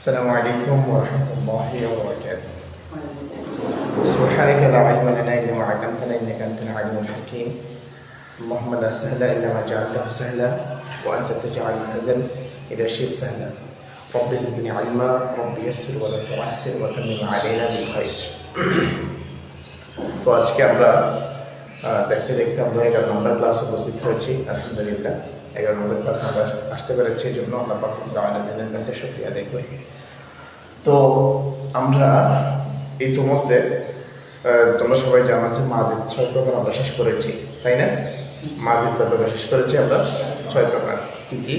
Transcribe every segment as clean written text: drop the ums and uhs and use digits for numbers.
السلام عليكم ورحمة الله وبركاته. سبحانك لا علم لنا إلا ما علمتنا إنك أنت العليم الحكيم. اللهم لا سهل إلا ما جعلته سهلا وأنت تجعل الحزن إذا شئت سهلا. رب زدني علما، رب يسر ولا تعسر وتمم علينا بالخير. তো আজকে আমরা দেখতে দেখতে আমরা 11 নম্বর ক্লাস উপস্থিত হয়েছি। আলহামদুলিল্লাহ 11 নম্বর ক্লাস আমরা আসতে পেরেছি, এই জন্য আমরা পাক আলমিনের কাছে শুকরিয়া আদায় করি। তো আমরা ইতিমধ্যে তোমরা সবাই জানো যে মাজিদ 6 প্রকার আমরা শেষ করেছি, তাই না? মাজিদ ব্যাপারে শেষ করেছি আমরা 6 প্রকার। কি কি?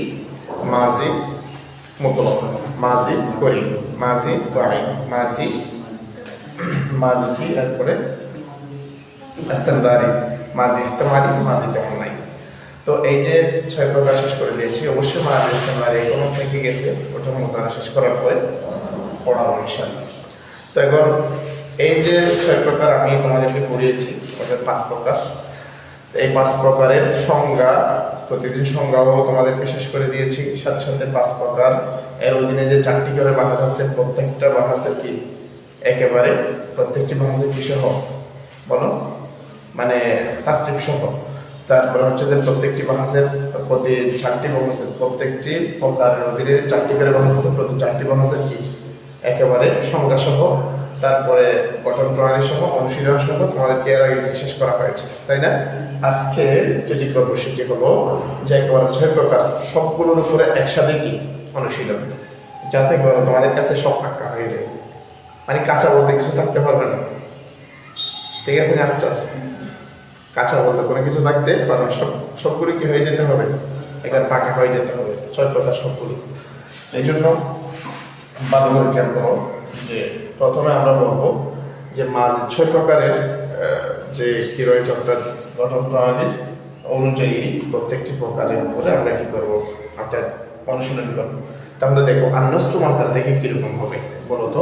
মাজিদ মুতলাক, মাজিদ করিম, মাজিদ বাঈদ, মাজি কি, তারপরে ইস্তেমরারি, মাজি ইহতিমালি, মাজি তামান্নাই। তো এই যে 6 প্রকার শেষ করে দিয়েছি। অবশ্যই মাজি ইস্তেমরারি কোনো থেকে গেছে, ওটা মোজারা শেষ করার পরে পড়াবো ইনশাআল্লাহ। তো এখন এই যে 6 প্রকার আমি তোমাদেরকে পড়িয়েছি, ওটা 5 প্রকার। এই 5 প্রকারের সংজ্ঞা, প্রতিদিন সংজ্ঞাও তোমাদেরকে শেষ করে দিয়েছি। সাথে সাথে 5 প্রকার এর অধীনে যে 4টি করে বাহাস আছে, প্রত্যেকটা বাহাসের কি একেবারে প্রত্যেকটি বাহাসের কি সহ বলো, মানে তাসরিফ সহ। তারপরে হচ্ছে যে প্রত্যেকটি বাহাসের প্রতি 4টি বাহাসের প্রত্যেকটি প্রকারের অধীনে 4টি করে বাহাস আছে, প্রতি 4টি বাহাসের কি একেবারে সংজ্ঞা সহ, তারপরে গঠন প্রণালী সহ, অনুশীলন সহ তোমাদেরকে এর আগে শেষ করা হয়েছে, তাই না? আজকে যেটি করবো সেটি হলো যে একেবারে 6 প্রকার সবগুলোর উপরে একসাথে কি অনুশীলন, যাতে করে তোমাদের কাছে সব পাক্কা হয়ে যায়, মানে কাঁচা বলতে কিছু থাকতে পারবে না। ঠিক আছে? আজটা কাঁচা বলতে কোনো কিছু থাকতে পারবে না, সবগুলো কি হয়ে যেতে হবে, এখানে পাকা হয়ে যেতে হবে 6 প্রকার সবগুলো। এই জন্য ভালো করে খেয়াল করো যে প্রথমে আমরা বলবো যে মাঝ 6 প্রকারের যে কি রয়েছে, অর্থাৎ গঠন প্রণালীর অনুযায়ী প্রত্যেকটি প্রকারের উপরে আমরা কি করবো, অর্থাৎ অনুশীলন করবো। তাহলে দেখো আন্নস্ত্র মাসদার থেকে কিরকম হবে বলো তো?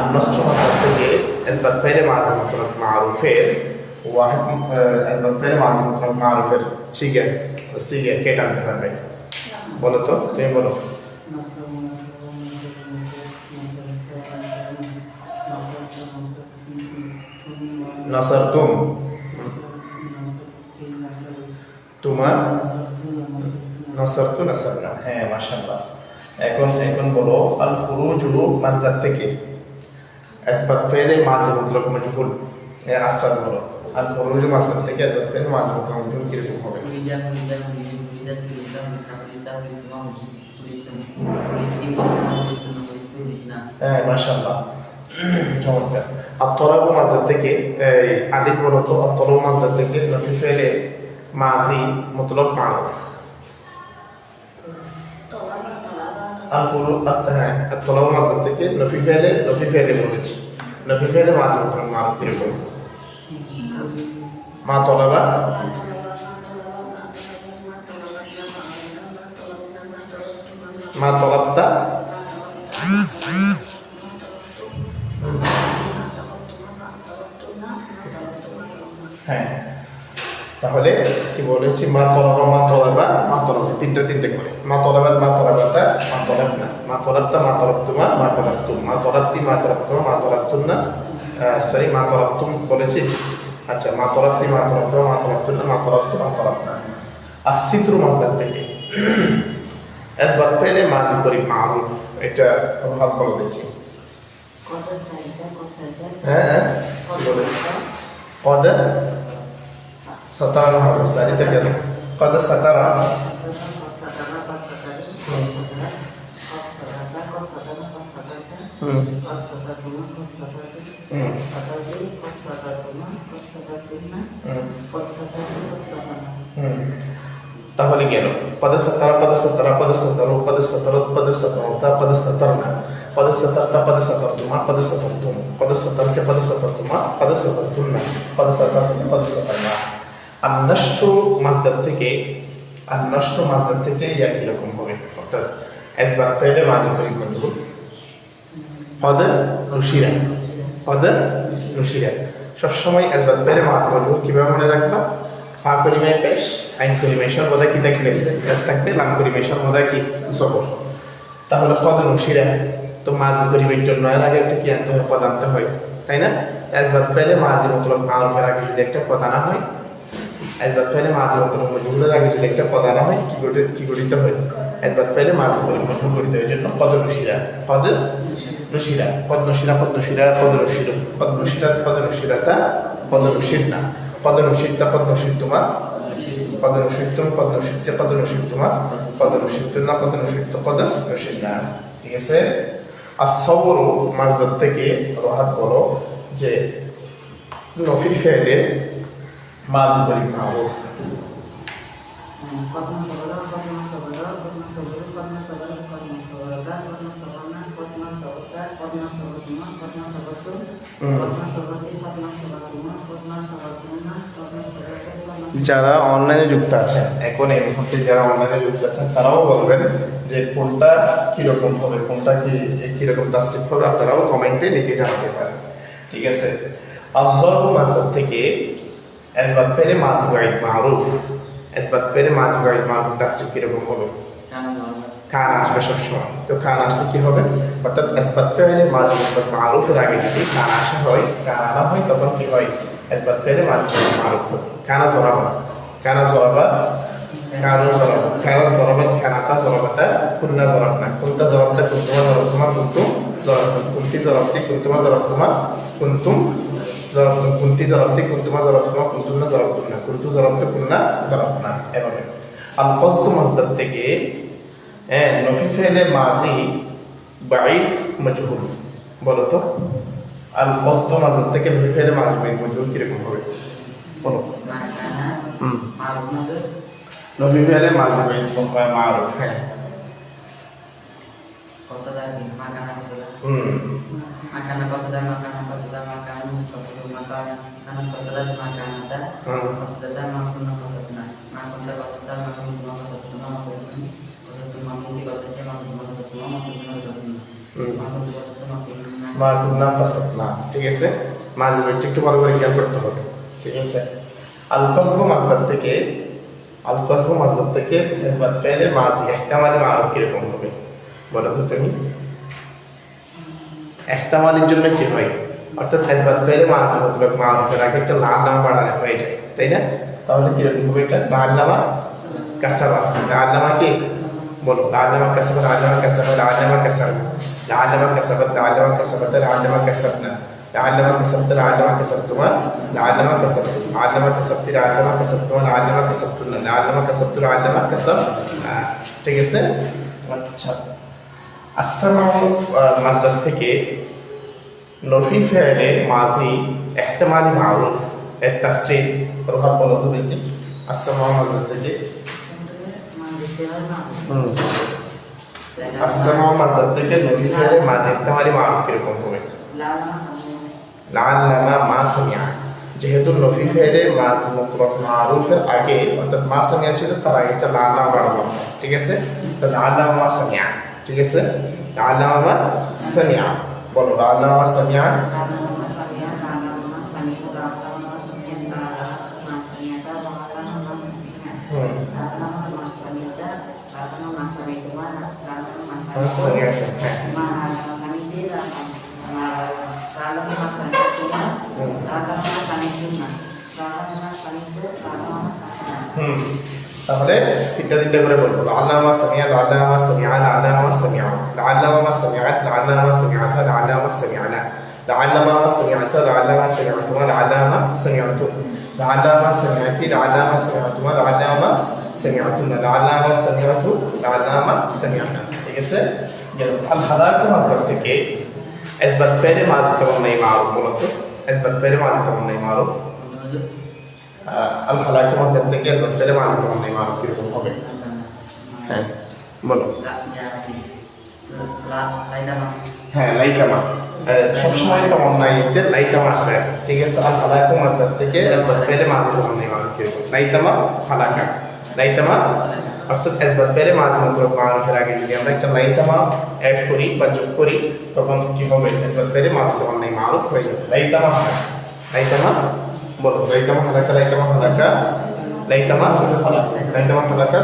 আন্নস্ত্র মাসদার থেকে ইসবাত ফাইলে মাজি মুতলাক মারুফের ওয়াহিদ, ইসবাত ফাইলে মাজি মুতলাক মারুফের সিগা কে টানতে পারবে বলো তো? তুমি বলো। নাসারতুম, তোমার নাসারতু নাসারনা। হ্যাঁ, মাশাআল্লাহ। এখন বলো আল খুরুজু মাসদার থেকে ইসবাত ফাইলে মাজি মুতলাক মাজহুল, আসটার বলো আল খুরুজু মাসদার থেকে ইসবাত ফাইলে মাজি মুতলাক মাজহুল কিরকম হবে? হ্যাঁ, মাশাআল্লাহ, চমৎকার। আত-তলাবু মাসদার থেকে আদিল বলো তো, আত-তলাবু মাসদার থেকে নফি ফাইলে মাজি মুতলাক মারুফ। আত-তলাবু মাসদার থেকে নফি ফাইলে বলেছি, নফি ফাইলে মাজি মুতলাক মারুফ কিরকম? মা তলাবা, মা তলাবতা, হ্যাঁ। তাহলে কি বলেছি? মা তলাবা, মা তলাবা, মা তলাবা, তিনটে করে। মা তলাবা, মা তলাবাতা, মা তলাবনা, মা তলাবতা, মা তলাবতুমা, মা তলাবতুম, মা তলাবতি, মা তলাবতুমা, মা তলাবতুন্না, সরি মা তলাবতুম বলেছি। আচ্ছা, মা তলাবতি, মা তলাবতুমা, মা তলাবতুন্না, মা তলাবতু, মা তলাবনা। আসিত্রু মাসদার থেকে ইসবাত ফাইলে মাজি করি মারুফ, এটা হাত বলো দেখি। হ্যাঁ, বলে কদ সাতারা হবে, সারি থেকে কদ সাতারা, তাহলে গেল পদ সাতারা, পদ সাতারা, পদ সাতারু, পদ সাতারত, পদ সাতারতা, পদ সাতারনা, পদ সাতারতা, পদ সাতারতুমা, পদ সাতারতুম, পদ সাতারতা, পদ সাতারতুমা, পদ সাতারতুন্না, পদ সাতারতা, পদ সাতারনা। আন্নাসু মাসদার থেকে একই রকম হবে, অর্থাৎ ইসবাত ফাইলে মাজি করি মাজহুল পদ নুশিরা। সবসময় ইসবাত ফাইলে মাজি মাজহুল কিভাবে মনে রাখবা? ফা কলিমায় পেশ, আইন কলিমায় সর্বদা কি থাকবে? জের থাকবে, লাম কলিমায় সর্বদা কি জবর। তাহলে কদ নুশিরা, তো তো মাজি করিবের জন্য এর আগে একটা কি আনতে হয়, পদ আনতে হয়, তাই না? আসবাব ফেলে মাজি মতলব মারুফের আগে যদি একটা পদ আনা হয়, আসবাব ফেলে মাজি মতলব মজহুরের আগে যদি একটা পদ আনা হয়, কি গঠিত হয়? আসবাব ফেলে মাজি করে মজহুর গঠিত হয়, জন্য পদ নসিরা, পদ নসিরা, পদ নসিরা, পদ নসিরা, পদ নসির, পদ নসিরা, পদ নসিরাতা, পদ নসির না, পদ নসিরতা, পদ নসির তোমার, পদ নসিরতুম, পদ নসিরতে, পদ নসির তোমার, পদ নসিরতুম না, পদ নসিরত, পদ নসির না। ঠিক আছে? আর সবরও মাজদার থেকে রহাত বলো যে নফিল ফেলে মাজি করি মারুফ। Qad nasabara, qad nasabara, qad nasabaru, qad nasabaru, qad nasabarata, qad nasabarna, qad nasabarta, qad nasabartuma, qad nasabartum, qad nasabarti, qad nasabartuma, qad nasabartunna, qad nasabarta, qad nasabartum। যারা অনলাইনে যুক্ত আছেন, এখন এই মুহূর্তে যারা অনলাইনে যুক্ত আছেন তারাও বলবেন যে কোনটা কিরকম হবে, কোনটা কিরকম তাসরিফ হবে, আপনারাও কমেন্টে লিখে জানাতে পারেন। ঠিক আছে? আযযারফু মাসদার থেকে আসবাব ফেলে মাজি গায়দ মারুফ, আসবাব ফেলে মাজি গায়দ মারুফ তাসরিফ কিরকম হবে? কান আসবে সবসময়। তো কান আসলে কি হবে? অর্থাৎ আসবাব ফেলে মাজি মারুফের আগে যদি কান আসা হয়, কান আনা হয়, তখন কি হয়? আসবাব ফেলে মাজি গায়দ মারুফ হবে। কানা জরাবা, কানা জরাবা, কানু জরাবা, কানা জরাবাত, কানাতা জরাবাতা, কুন্না জরাবনা, কুনতা জরাবতা, কুনতুমা জরাবতুমা, কুনতুম জরাবতুম, কুনতি জরাবতি, কুনতুমা জরাবতুমা, কুনতুম জরাবতুম, কুনতি জরাবতি, কুনতুমা জরাবতুমা, কুনতুমনা জরাবতুমনা, কুনতু জরাবতু, কুন্না জরাবনা। এভাবে আল কসদু মাসদার থেকে নফি ফেলে মাজি বাঈদ মজহুর, বলো তো আল কসদু মাসদার থেকে নফি ফেলে মাজি বাঈদ মজহুর কিরকম হবে? বলো। নফি ফেলে মাজি বাঈদ মারুফ। হ্যাঁ, Qasada lagi, makanan qasada. Makanan qasada, makanan qasada, makanan qasada, makanan qasada, makanata, qasada, makunna qasadna, makunta qasada, makunna qasadna, makunna qasadna, makunti qasada, makunna qasadna, makunna qasadna, makunti qasada, makunna মা কুন্না কাসাতনা। ঠিক আছে? মাজি বাঈদ একটু ভালো করে খেয়াল করতে হবে। ঠিক আছে? আল কসবু মাসদার থেকে, আল কসবু মাসদার থেকে আসবাব ফেলে মাজি ইহতিমালি মারুফ কিরকম হবে? বলো তো তুমি। ইহতিমালের জন্য কি হয়? অর্থাৎ আসবাব ফেলে মাজি মতলব মারুফের আগে একটা লাম নামা বাড়ালে হয়ে যায়, তাই না? তাহলে কিরকম হবে এটা? লাম কাসাবা, লাম কি? বলো। লাম কাসাবা, লাম কাসাবা, লাম কাসাবা, লাম কাসাবা, লাম কাসাবা, লাম কাসাবনা, লাম কাসাবতা, লাম কাসাবতুমা, লাম কাসাব, লাম কাসাবতি, লাম কাসাবতুমা, লাম কাসাবতুনা, লাম কাসাবতু, লাম কাসাব। ঠিক আছে? আচ্ছা, আসসামাউ মাসদার থেকে নফি ফেলে মাজি ইহতিমালি মারুফ এর তাসরিফ রহাত বলো তো দেখি। আসসামাউ মাসদার থেকে আসসামাউ মাসদার থেকে নফি ফেলে মাজি ইহতিমালি মারুফ কিরকম হবে? লাআল্লামা মা সামিআ। যেহেতু নফি ফেলে মাজি মুতলাক মারুফের আগে, অর্থাৎ মা সামিআ ছিল, তার আগে একটা লাআল্লামা বাড়াবো। ঠিক আছে? তো লাআল্লামা মা সামিআ। ঠিক আছে? লাআল্লামা মা সামিআ, বলো। লাআল্লামা মা সামিআ, তাহলে তিনটা তিনটা করে বলবো। লাআল্লামা সামিআ, লাআল্লামা সামিআ, লাআল্লামা সামিআ, লাআল্লামা সামিআত, লাআল্লামা সামিআতা, লাআল্লামা সামিআনা, লাআল্লামা সামিআতা, লাআল্লামা সামিআতুমা, লাআল্লামা সামিআতু, লাআল্লামা সামিআতি, লাআল্লামা সামিআতুমা, লাআল্লামা সামিআতুনা, লাআল্লামা সামিআতু, লাআল্লামা সামিআনা। ঠিক আছে? আল হালাকু মাসদার থেকে আসবাব ফেলে মাজি তামান্নাই মারুফ, বলো তো। আসবাব ফেলে মাজি তামান্নাই মারুফ, আল হালাকু মাসদার থেকে আসবাব ফেলে মাজি তামান্নাই মারুফ কিরকম হবে? হ্যাঁ, বলো। হ্যাঁ, লাইতামা। সবসময় তামান্নাইতে লাইতামা আসবে। ঠিক আছে? আল হালাকু মাসদার থেকে আসবাব ফেলে মাজি তামান্নাই মারুফ কিরকম? লাইতামা হালাকা, লাইতামা অর্থাৎ আসবাব ফেলে মাজি মুতলাক মারুফের আগে যদি আমরা একটা লাইতামা অ্যাড করি বা যোগ করি, তখন কি হবে? আসবাব ফেলে মাজি তামান্নাই মারুফ হয়ে যাবে। লাইতামা হালাকা, লাইতামা, বলো। লাইতামা হালাকা, লাইতামা হালাকা, লাইতামা হালাকা, লাইতামা হালাকা।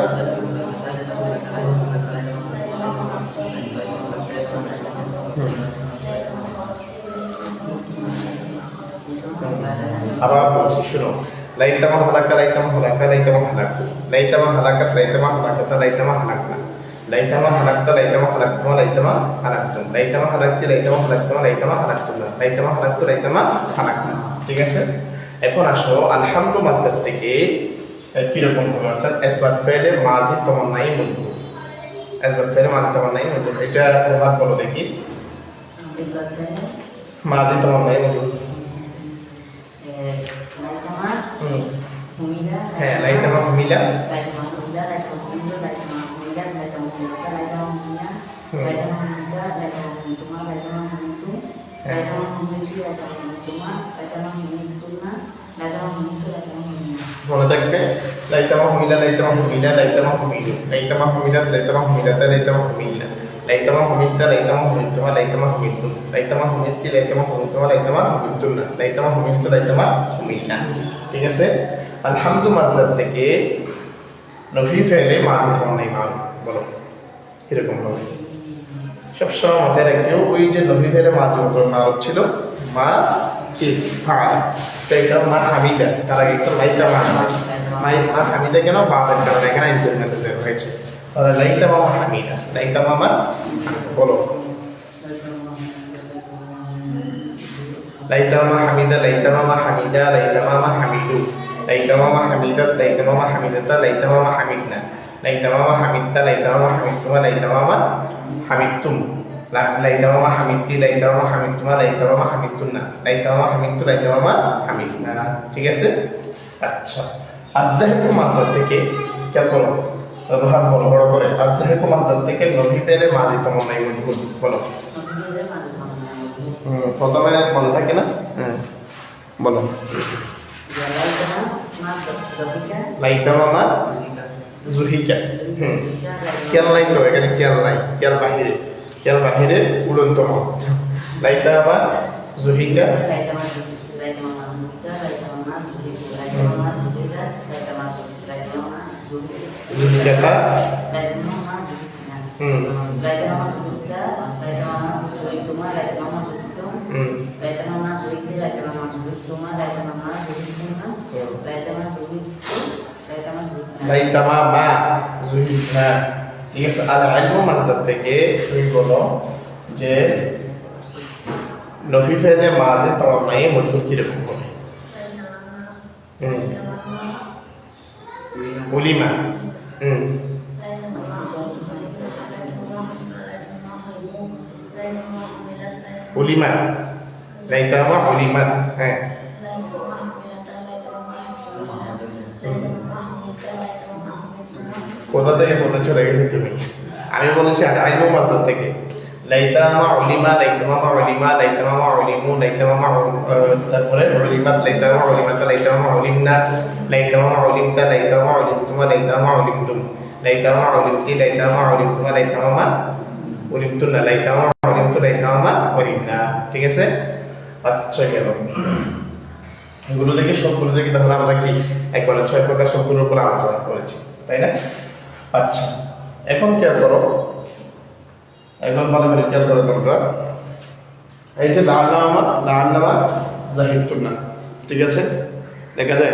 আবার বলছি শুনো, লাইতামা হালাকা লাইতামা হালাকা লাইতামা হালাকু লাইতামা হালাকাত লাইতামা হালাকাতা লাইতামা হালাকনা লাইতামা হালাকতা লাইতামা হালাকতুমা লাইতামা হালাকতুম লাইতামা হালাকতি লাইতামা হালাকতুমা লাইতামা হালাকতুমা লাইতামা হালাকতু লাইতামা হালাকনা। ঠিক আছে, এখন আসো আলহামদু মাসদার থেকে কিরকম হবে, অর্থাৎ ইসবাত ফেলে মাজি তামান্নাই মজবুর, ইসবাত ফেলে মাজি তামান্নাই মজবুর, এটা প্রভাব বলো দেখি। মাজি তামান্নাই মজবুর, হ্যাঁ লাইতামা হুমিলা, মনে থাকবে লাইতামা হুমিলা লাইতামা হুমিলা লাইতামা হুমিলু লাইতামা হুমিলা লাইতামা হুমিলাতা লাইতামা হুমিলা লাইতামা হুমিলতা লাইতামা হুমিলতুমা লাইতামা হুমিলতুম লাইতামা হুমিলতি লাইতামা হুমিলতুমা লাইতামা হুমিলতুন্না লাইতামা হুমিলতু লাইতামা হুমিলনা। ঠিক আছে, আলহামদু মাসদার থেকে নফি ফেলে মাজি তামান্নাই মারুফ বলো কিরকম হবে। সবসময় মাথায় রাখবেও ওই যে নফি ফেলে মাজি মারুফ ছিল মা কি ফাল, তো এটা মা হামিদা, তার আগে একটা লাইতামা মা হামিদা কেন বাবার কারণে এখানে ইমপ্লিমেন্টেশন হয়েছে। তাহলে লাইতামা হামিদা লাইতামা মা বলো লাইতামা হামিদা লাইতামা হামিদা লাইতামা হামিদু লাইতামা হামিদাত লাইতামা হামিদাতা লাইতামা হামিদনা লাইতামা হামিদতা লাইতামা হামিদতুমা লাইতামা হামিদতুম লাইতামা হামিদতি লাইতামা হামিদতুমা লাইতামা হামিদতুন্না লাইতামা হামিদতু লাইতামা হামিদনা। ঠিক আছে, আচ্ছা আযযাহিকু মাসদার থেকে কি করো রোহান বড় বড় করে, আযযাহিকু মাসদার থেকে নফি ফেলে মাজি তামান্নাই মজবুর বলো। প্রথমে মনে থাকে না, বলো লাইতামা মা জুহিকা, খেয়াল নাই তো এখানে, খেয়াল নাই, খেয়াল বাহিরে উড়ন্ত মত লাইতামা জুহিকা জুহিকাতা লাইতামা মা জুহিনা। ঠিক আছে, আল ইলমু মাসদার থেকে তুমি বলো যে নফি ফেলে মাজি তামান্নাই মজবুর কিরকম হবে। উলিমা, উলিমা লাইতামা উলিমাত, হ্যাঁ কোথা থেকে বলতে চলে গেছে তুমি, আমি বলেছি আইলমু মাসদার থেকে লাইতামা উলিমা লাইতামা উলিমা লাইতামা উলিমু লাইতামা তারপরে উলিমাত লাইতামা উলিমাতা লাইতামা উলিমনা লাইতামা উলিমতা লাইতামা উলিমতুমা লাইতামা উলিমতুম লাইতামা উলিমতি লাইতামা উলিমতুমা লাইতামা উলিমতুন্না লাইতামা উলিমতু লাইতামা উলিমনা। ঠিক আছে, আচ্ছা গেল এগুলো থেকে সবগুলো থেকে তাহলে আমরা কি একবারে 6 প্রকার শব্দের উপর আলোচনা করেছি, তাই না? আচ্ছা এখন খেয়াল করো, এখন ভালো করে খেয়াল করো তোমরা, এই যে লাআল্লামা যাহিদতুন্না, ঠিক আছে দেখা যায়,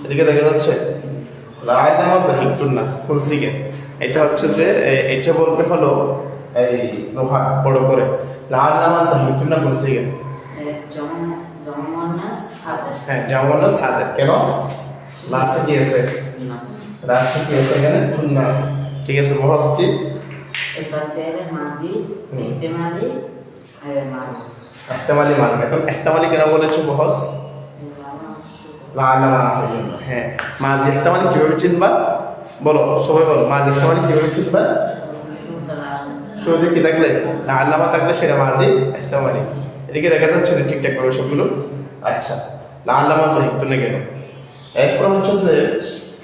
এদিকে দেখা যাচ্ছে লাআল্লামা যাহিদতুন্না কোন সিগে, এটা হচ্ছে যে এটা বলবে হলো এই রোহা বড় করে লাআল্লামা যাহিদতুন্না কোন সিগে, হ্যাঁ জামানুস হাজার, কেন লাস্টে কি আছে, লাস্টে কি আছে এখানে তুন্না আছে। ঠিক আছে, বহস কি ইসবাত ফেলে মাজি ইহতিমালি মারুফ, ইহতিমালি মারুফ। এখন ইহতিমালি কেন বলেছো বহস, লাআল্লামা আছে জন্য, হ্যাঁ মাজি ইহতিমালি কিভাবে চিনবা বলো, সবাই বলো মাজি ইহতিমালি কিভাবে চিনবা, শুরুতে কি থাকলে লাআল্লামা থাকলে সেটা মাজি ইহতিমালি। এদিকে দেখা যাচ্ছে না ঠিকঠাক ভাবে সবগুলো। আচ্ছা লাআল্লামা যাহিদতুন্না কেন, এরপর হচ্ছে যে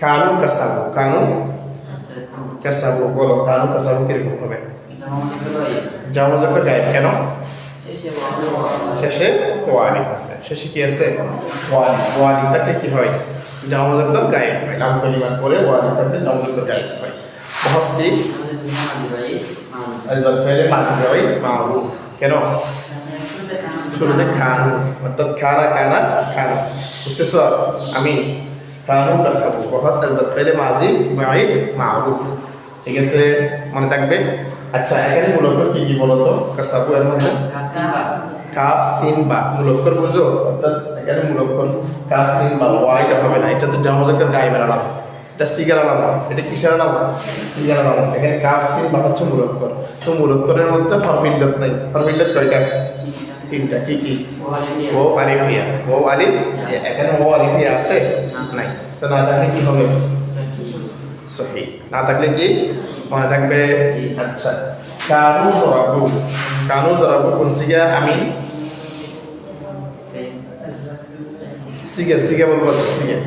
কানু কাসাবু বলো, কানু কাসাবু কিরকম হবে, জামা যখন গায়েব, কেন শেষে ওয়ালিফ আছে, শেষে কি আছে ওয়ালিফ থাকলে কি হয় জামা যখন গায়েব হয়, নাম পরিমাণ করে ওয়ালিফ থাকলে জামা যখন গায়েব হয়। বহস কি আজবাল ফেলে মাজি গাওয়াই মারুফ, কেন শুরুতে খানু, অর্থাৎ খানা কানা খানা, বুঝতেছ? আমি খানু কাসাবু বহস আজবাত ফেলে মাজি বাই মারুফ, ঠিক আছে, মনে থাকবে। আচ্ছা, এখানে মূলত কি কি বলতো? কাসাবু এর মধ্যে কাপ সিন বা মূলক্ষর বুঝো, অর্থাৎ এখানে মূলক্ষর কাপ সিন বা ওয়াইটা হবে না, এটা তো জামজাকের গায়েবের আলাম, এটা সিগার আলাম, এটা কিসের আলাম? সিগার আলাম। এখানে কাপ সিন বা হচ্ছে মূলক্ষর। তো মূলক্ষরের মধ্যে হরফিল্লত নাই, হরফিল্লত কয়টা? তিনটা। কি কি? ও আলিফিয়া, ও আলিফ, এখানে ও আলিফিয়া আছে নাই, তো না থাকলে কি হবে? সহি। না থাকলে কি মনে থাকবে? আচ্ছা, কানু জরাবু, কানু জরাবু কোন সিগা? আমি সিগা, সিগা বলবো, সিগা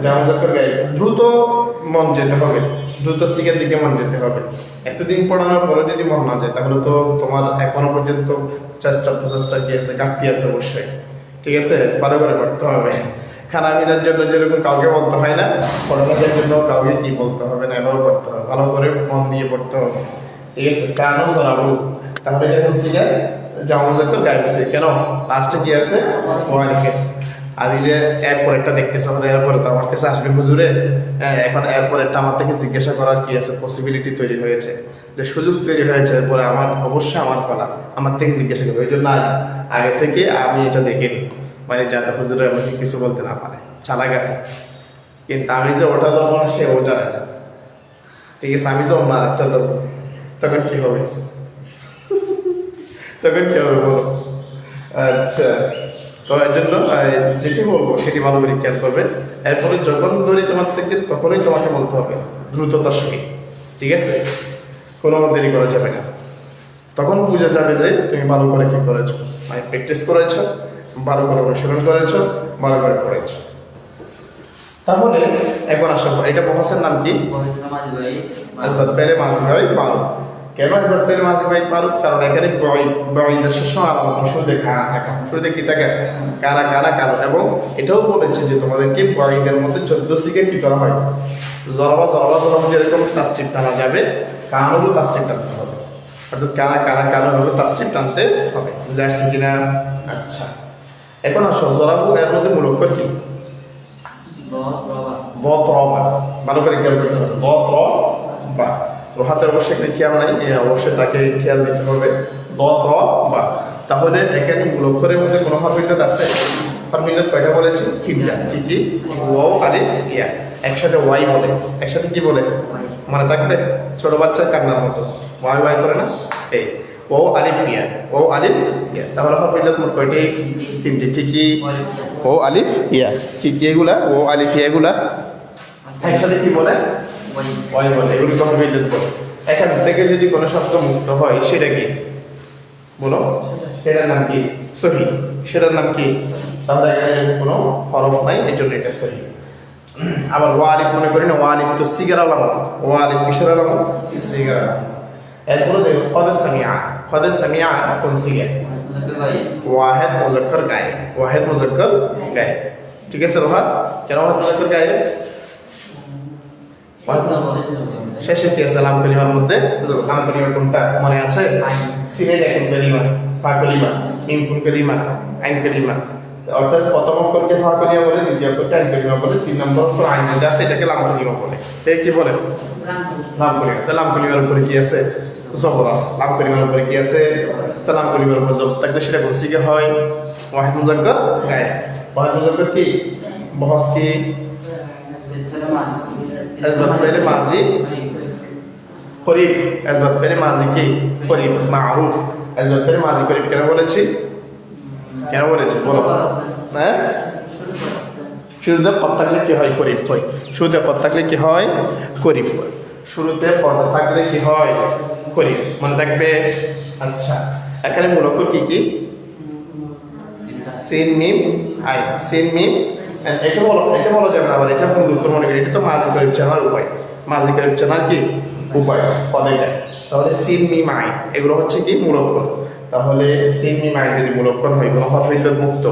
জামজাকের গায়ে দ্রুত মন যেতে হবে, দ্রুত সিগের দিকে মন যেতে হবে। এতদিন পড়ানোর পরে যদি মন না যায় তাহলে তো তোমার এখনো পর্যন্ত চেষ্টা প্রচেষ্টা কি আছে, ঘাটতি আছে অবশ্যই, ঠিক আছে? ভালো করে পড়তে হবে। খানা পিনার জন্য যেরকম কাউকে বলতে হয় না, পড়ালেখার জন্য কাউকে কি বলতে হবে না, এভাবে পড়তে হবে, ভালো করে মন দিয়ে পড়তে হবে, ঠিক আছে? কানও জানাবো, তাহলে এটা কোন সিগা? জামজাকের গায়ে। কেন? লাস্টে কি আছে? ওয়ান আছে। আর এই যে এরপর একটা দেখতেছে, আমাদের এরপরে তো আমার কাছে আসবে হুজুরে, এখন এরপর একটা আমার থেকে জিজ্ঞাসা করার কি আছে, পসিবিলিটি তৈরি হয়েছে, যে সুযোগ তৈরি হয়েছে, এরপরে আমার অবশ্যই আমার পালা, আমার থেকে জিজ্ঞাসা করবে। এই জন্য আগে থেকে আমি এটা দেখিনি, মানে যাতে হুজুরে আমাকে কিছু বলতে না পারে, চালা গেছে। কিন্তু আমি যে ওটা ধরবো না সে ও জানে না, ঠিক আছে? আমি তো অন্য আরেকটা ধরবো, তখন কি হবে? তখন কি হবে বলো? আচ্ছা, তো এর জন্য যেটি বলবো সেটি ভালো করে খেয়াল করবে। এরপরে যখন ধরি তোমার থেকে, তখনই তোমাকে বলতে হবে দ্রুততার সহিত, ঠিক আছে? কোনো দেরি করা যাবে না। তখন বোঝা যাবে যে তুমি ভালো করে কি করেছো, মানে প্র্যাকটিস করেছো, ভালো করে অনুশীলন করেছো, ভালো করে পড়েছো। তাহলে একবার আসার পর এটা প্রফেসর নাম কি? আসবাদ ফেলে মাঝি ভাই মারুফ। কেন আসবাদ ফেলে মাঝি ভাই মারুফ? কারণ এখানে বয়দের শেষ আলামত শুরুতে কানা থাকা, শুরুতে কি থাকে? কানা কানা কানো। এবং এটাও বলেছে যে তোমাদেরকে বয়দের মধ্যে 14 সিগে কি করা হয়? জরবা জরবা জরবা যেরকম তাসরিফ টানা যাবে, কানুরও তাসরিফ টানতে হবে, অর্থাৎ কানা কানা কানো হলো তাসরিফ টানতে হবে। বুঝে আসছে কিনা? আচ্ছা, এখন আসো জরাবু এর মধ্যে মূলক্ষর কি? বতরবা, ভালো করে খেয়াল করতে হবে। বতরবা, রোহাতে অবশ্যই একটা খেয়াল নাই, অবশ্যই তাকে খেয়াল দিতে হবে। বতরবা, তাহলে এখানে মূলক্ষরের মধ্যে কোনো হরফিল্লত আছে? হরফিল্লত কয়টা বলেছি? তিনটা। কি কি? ওয়াও আলিফ ইয়া, একসাথে ওয়াই বলে, একসাথে কি বলে? মনে থাকবে? ছোট বাচ্চার কান্নার মতো ওয়াই ওয়াই করে না? এই ওয়াও আলিফ ইয়া, ওয়াও আলিফ ইয়া, তাহলে হরফিল্লত মোট কয়টি? তিনটি। কি কি? ও আলিফ ইয়া। কি কি এগুলা? ও আলিফ ইয়া এগুলা একসাথে কি বলে? ওয়াই বলে। এগুলি তো হরফিল্লত বলে। এখান থেকে যদি কোনো শব্দ মুক্ত হয় সেটা কি বলো? সেটার নাম কি? সহি। সেটার নাম কি? তাহলে এখানে কোনো হরফ নাই, এই জন্য এটা সহি। আবার ওয়া আলিফ মনে করি না, ওয়া আলিফ তো সিগার আলামত। ওয়া আলিফ কিসের আলামত? সিগার আলামত। এরপরে দেখো কদে সামিয়া, কদে সামিয়া কোন সিগার? ওয়াহেদ মুজাক্কার গায়ে, ওয়াহেদ মুজাক্কার গায়ে, ঠিক আছে? রোহা কেন ওয়াহেদ মুজাক্কার গায়ে? শেষে কি আছে লাম কালিমার মধ্যে? লাম কালিমা কোনটা মনে আছে? সিনে দেখুন কালিমা, ফা কালিমা, মিম কোন কালিমা? আইন কালিমা। অর্থাৎ প্রথম অক্ষরকে ফা কালিমা বলে, দ্বিতীয় অক্ষরকে আইন কালিমা বলে, 3 নম্বর অক্ষর আইন যা আছে এটাকে লাম কালিমা বলে। ঠিক কি বলে? লাম কালিমা। তাহলে লাম কালিমার উপরে কি আছে? জবর আছে। লাম কালিমার উপরে কি আছে? সালাম কালিমার উপরে জবর থাকলে সেটা কোন সিগা হয়? ওয়াহিদ মুজাক্কার গায়ে। ওয়াহিদ মুজাক্কার কি? বহস কি? আসবাত ফেলে মাজি করিব। আসবাত ফেলে মাজি কি? করিব। মারুফ। আসবাত ফেলে মাজি করিব কেন বলেছি? কেন বলেছি বলো? হ্যাঁ, শুরুতে পদ থাকলে কি হয়? করিব হয়। শুরুতে পদ থাকলে কি হয়? করিব হয়। শুরুতে পদ থাকলে কি হয়? করিব, মনে থাকবে। আচ্ছা, এখানে মূলক্ষর কি কি? সিন মিম আইন, সিন মিম। এটা বলা যাবে না, আবার এটা মূলক্ষর মনে করি, এটা তো মাজি করিব চেনার উপায়, মাজি করিব চেনার কি উপায় পদে যায়। তাহলে সিন মিম আইন এগুলো হচ্ছে কি? মূলক্ষর। তাহলে সিন মিম আইন যদি মূলক্ষর হয়, কোনো হরফিল্লত মুক্ত,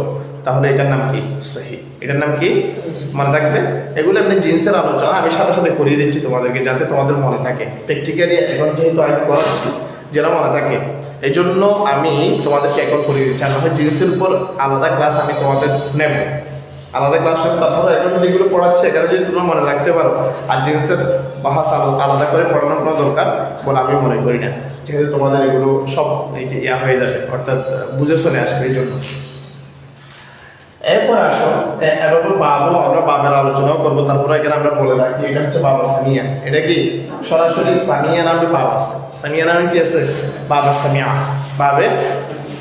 তাহলে এটার নাম কি? সহি। এটার নাম কি? মনে থাকবে। এগুলো এমনি জিন্সের আলোচনা, আমি সাথে সাথে করিয়ে দিচ্ছি তোমাদেরকে, যাতে তোমাদের মনে থাকে। প্র্যাকটিক্যালি এখন যেহেতু আমি করাচ্ছি, যেন মনে থাকে। এই জন্য আমি তোমাদেরকে এখন করে দিচ্ছি, আর হয় জিনিসের উপর আলাদা ক্লাস আমি তোমাদের নেব, আলাদা ক্লাস নেব। তারপরে এখন যেগুলো পড়াচ্ছে এখানে যদি তোমরা মনে রাখতে পারো, আর জিনিসের বাহাস আলাদা করে পড়ানোর কোনো দরকার বলে আমি মনে করি না। ঠিক আছে, তোমাদের এগুলো সব ইয়া হয়ে যাবে, অর্থাৎ বুঝে চলে আসবে। এই জন্য এরপর আসো এভাবে বাবু, আমরা বাবের আলোচনাও করবো। তারপরে এখানে আমরা বলে রাখি এটা হচ্ছে বাবা সামিয়া। এটা কি সরাসরি সামিয়া নামে বাবা আছে, সামিয়া নামে কি আছে বাবা সামিয়া, বাবে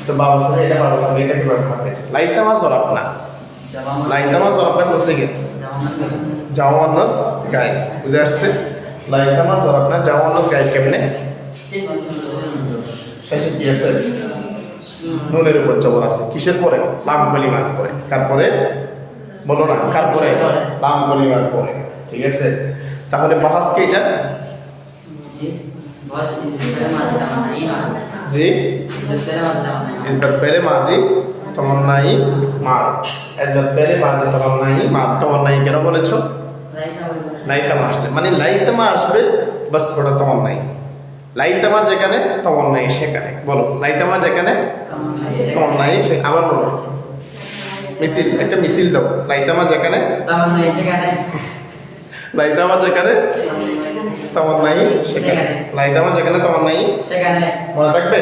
তো বাবা সামিয়া, এটা বাবা সামিয়া। এটা কিভাবে হবে লাইতামা জরাব না, লাইতামা জরাব না বসে গে জাওয়ানাস গায়, বুঝে আসছে? লাইতামা জরাব না জাওয়ানাস গায় কেমনে শেষে কি আছে নুনের উপর জবর আছে, কিসের পরে লাম কলিমার পরে, কার পরে বলো না, কার পরে লাম কলিমার পরে। ঠিক আছে, তাহলে বাহাস কি এটা? জি ইসবাত ফেলে মাজি তমন্নাই মার, ইসবাত ফেলে মাজি তমন্নাই মার। তমন্নাই কেন বলেছো? লাইতামা আসবে, মানে লাইতামা আসবে বাস, ওটা তমন্নাই। লাইতামা যেখানে তমন্নাই সেখানে, বলো লাইতামা যেখানে তমন্নাই সে। আবার বলো মিছিল, একটা মিছিল দাও। লাইতামা যেখানে লাইতামা যেখানে তমন্নাই সেখানে, লাইতামা যেখানে তমন্নাই মনে থাকবে।